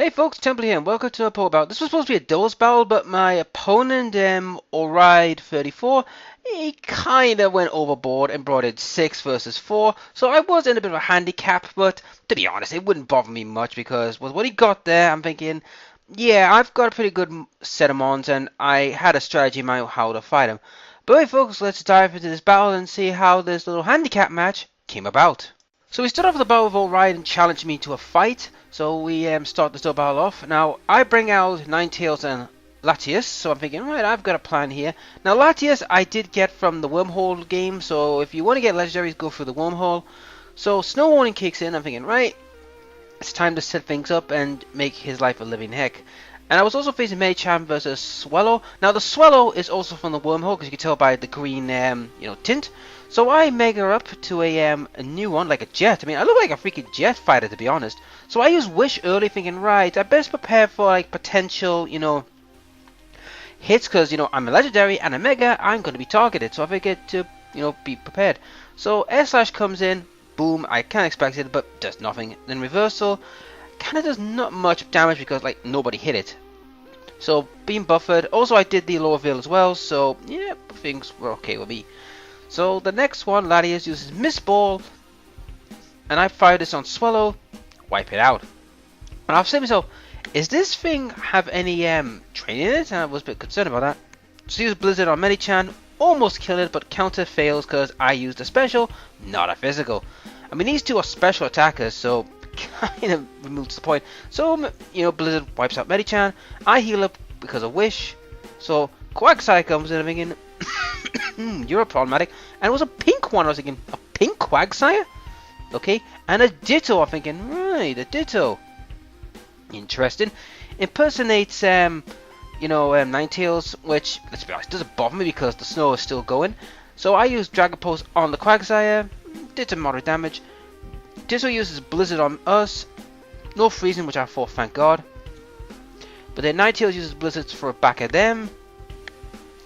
Hey folks, Temple here and welcome to a poll battle. This was supposed to be a doubles battle, but my opponent, Oride34, he kinda went overboard and brought in 6 versus 4, so I was in a bit of a handicap, but to be honest, it wouldn't bother me much because with what he got there, I'm thinking, yeah, I've got a pretty good set of mons and I had a strategy in mind how to fight him. But anyway folks, let's dive into this battle and see how this little handicap match came about. So we start off with the battle with Oride and challenged me to a fight. So we start this battle off. Now I bring out Ninetales and Latias, so I'm thinking, right, I've got a plan here. Now Latias I did get from the wormhole game, so if you want to get legendaries, go through the wormhole. So Snow Warning kicks in, I'm thinking, right, it's time to set things up and make his life a living heck. And I was also facing Medicham versus Swallow. Now the Swallow is also from the wormhole, because you can tell by the green tint. So I mega up to a new one, like a jet. I mean, I look like a freaking jet fighter, to be honest. So I use Wish early, thinking, right, I best prepare for like potential, hits, because I'm a legendary and a mega. I'm going to be targeted, so I figured to be prepared. So S/ comes in, boom. I can't expect it, but does nothing. Then reversal kind of does not much damage because like nobody hit it. So being buffered. Also, I did the lower veil as well, so yeah, things were okay with me. So the next one, Latias uses Mist Ball, and I fire this on Swallow, wipe it out. And I've said to myself, is this thing have any training in it? And I was a bit concerned about that. So use Blizzard on Medichan, almost kill it, but counter fails because I used a special, not a physical. I mean, these two are special attackers, so kind of removes the point. So Blizzard wipes out Medichan. I heal up because of Wish. So Quagsire comes in, I'm thinking, you're problematic. And it was a pink one. I was thinking, a pink Quagsire? Okay. And a Ditto. I'm thinking, right, a Ditto. Interesting. Impersonates, Ninetales, which, let's be honest, doesn't bother me because the snow is still going. So I use Dragon Pulse on the Quagsire. Did some moderate damage. Ditto uses Blizzard on us. No freezing, which I thought, thank God. But then Ninetales uses Blizzards for a back at them.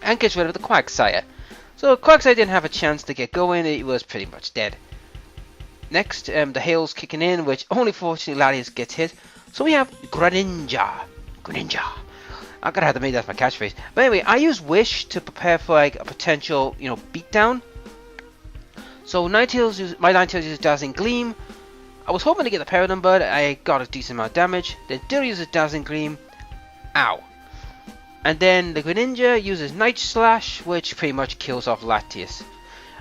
And gets rid of the Quagsire. So Quagsire didn't have a chance to get going, it was pretty much dead. Next, the hail's kicking in, which only fortunately Latias gets hit. So we have Greninja. I'm gonna have to make that my catchphrase. But anyway, I use Wish to prepare for like a potential, beatdown. So my Ninetales uses Dazzling Gleam. I was hoping to get the Paradigm, but I got a decent amount of damage. Then Ditto uses Dazzling Gleam. Ow. And then the Greninja uses Night Slash, which pretty much kills off Latias.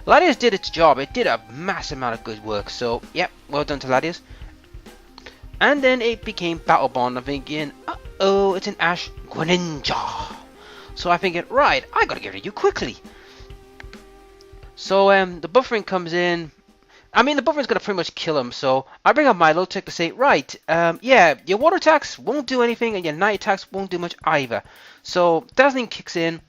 Latias did its job. It did a massive amount of good work. So, yep, well done to Latias. And then it became Battle Bond. I'm thinking, uh-oh, it's an Ash Greninja. So I'm thinking, right, I gotta get rid of you quickly. So, the buffering comes in. I mean, the buffering's gonna pretty much kill him, so I bring up Milotic to say, right, yeah, your water attacks won't do anything, and your night attacks won't do much either. So, Dazzling kicks in,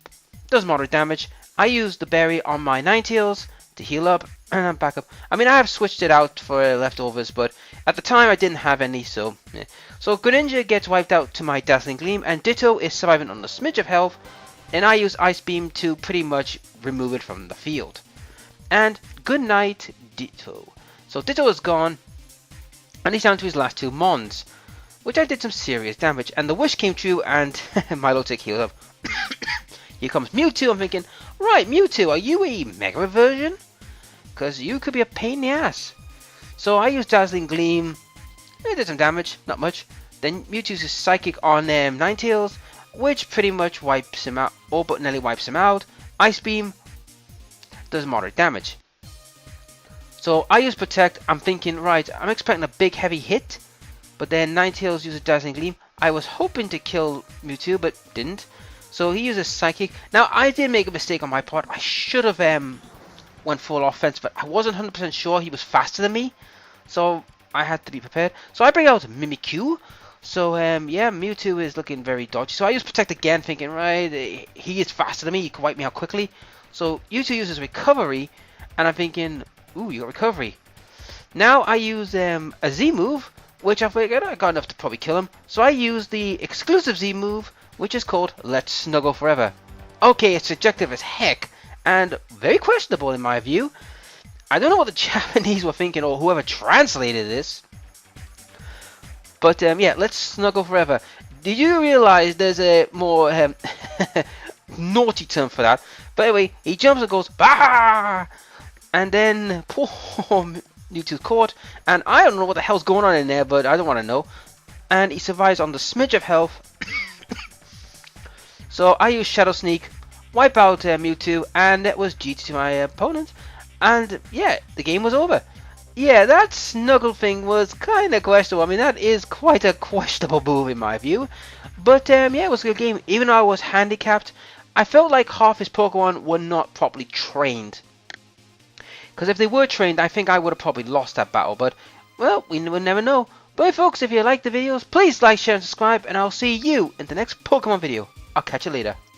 does moderate damage. I use the berry on my Ninetales to heal up, and I'm back up. I mean, I have switched it out for leftovers, but at the time I didn't have any, so yeah. So, Greninja gets wiped out to my Dazzling Gleam, and Ditto is surviving on a smidge of health, and I use Ice Beam to pretty much remove it from the field. And good night, Ditto. So Ditto is gone, and he's down to his last 2 mons, which I did some serious damage, and the Wish came true, and Milotic healed up. Here comes Mewtwo. I'm thinking, right, Mewtwo, are you a Mega version? Because you could be a pain in the ass. So I used Dazzling Gleam. It did some damage, not much. Then Mewtwo uses Psychic on Ninetales, which pretty much wipes him out, or but nearly wipes him out. Ice Beam does moderate damage. So I use Protect. I'm thinking, right, I'm expecting a big heavy hit, but then Ninetales uses Dazzling Gleam. I was hoping to kill Mewtwo, but didn't. So he uses Psychic. Now I did make a mistake on my part. I should have went full offense, but I wasn't 100% sure he was faster than me, so I had to be prepared. So I bring out Mimikyu. So yeah, Mewtwo is looking very dodgy. So I use Protect again, thinking, right, he is faster than me. He can wipe me out quickly. So Mewtwo uses Recovery, and I'm thinking, ooh, you got Recovery. Now I use a Z move, which I figured I got enough to probably kill him. So I use the exclusive Z move, which is called Let's Snuggle Forever. Okay, it's subjective as heck, and very questionable in my view. I don't know what the Japanese were thinking, or whoever translated this. But yeah, let's snuggle forever. Did you realize there's a more naughty term for that? But anyway, he jumps and goes, bah! And then poor Mewtwo's caught, and I don't know what the hell's going on in there, but I don't want to know. And he survives on the smidge of health. So I use Shadow Sneak, wipe out Mewtwo, and that was GG to my opponent. And yeah, the game was over. Yeah, that snuggle thing was kind of questionable. I mean, that is quite a questionable move in my view. But yeah, it was a good game. Even though I was handicapped, I felt like half his Pokemon were not properly trained. Because if they were trained, I think I would have probably lost that battle. But, well, we will never know. But folks, if you like the videos, please like, share, and subscribe. And I'll see you in the next Pokemon video. I'll catch you later.